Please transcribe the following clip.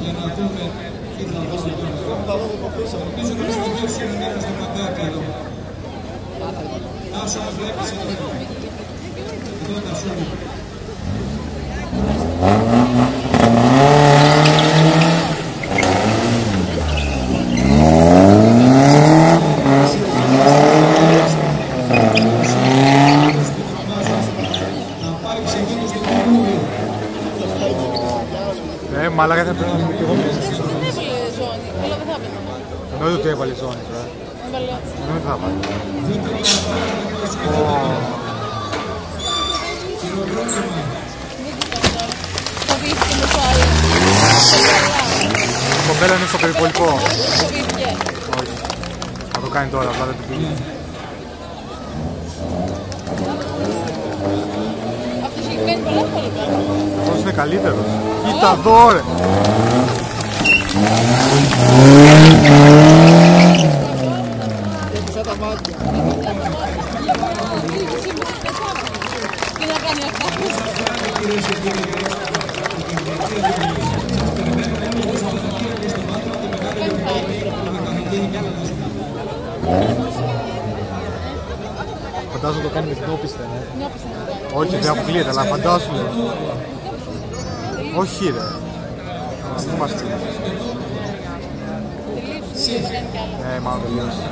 για να δούμε τι θα δούμε τώρα. Νομίζω ότι στο δίψη είναι μήνα στο παντάκι εδώ. Τάσο μας βλέπεις εδώ. Εδώ Τάσο. Μαλάκα θα πρέπει να μην δεν έβαλε ζώνη, αλλά δεν θα έπαιρνα. Εννοείται ότι έβαλε ζώνη τώρα. Έβαλε. Δεν θα έβαλε. Φοβήθηκε με το άλλο. Η κοπέλα είναι στο περιπολικό. Φοβήθηκε. Όχι. Θα το κάνει τώρα, απλά δεν του πήγε. Αυτός έχει κάνει πολλά πολλά. Αυτός είναι καλύτερος. Κοίτα εδώ ρε. Σαν τα μάτια. Τι να κάνει αυτά. Φαντάζομαι το κάνει με την όπισθεν. Όχι, δεν αποκλείεται, αλλά φαντάσου. Όχι ρε. Πού μας φύγει. Τελείωσε. Ναι, μάλλον τελείωσε.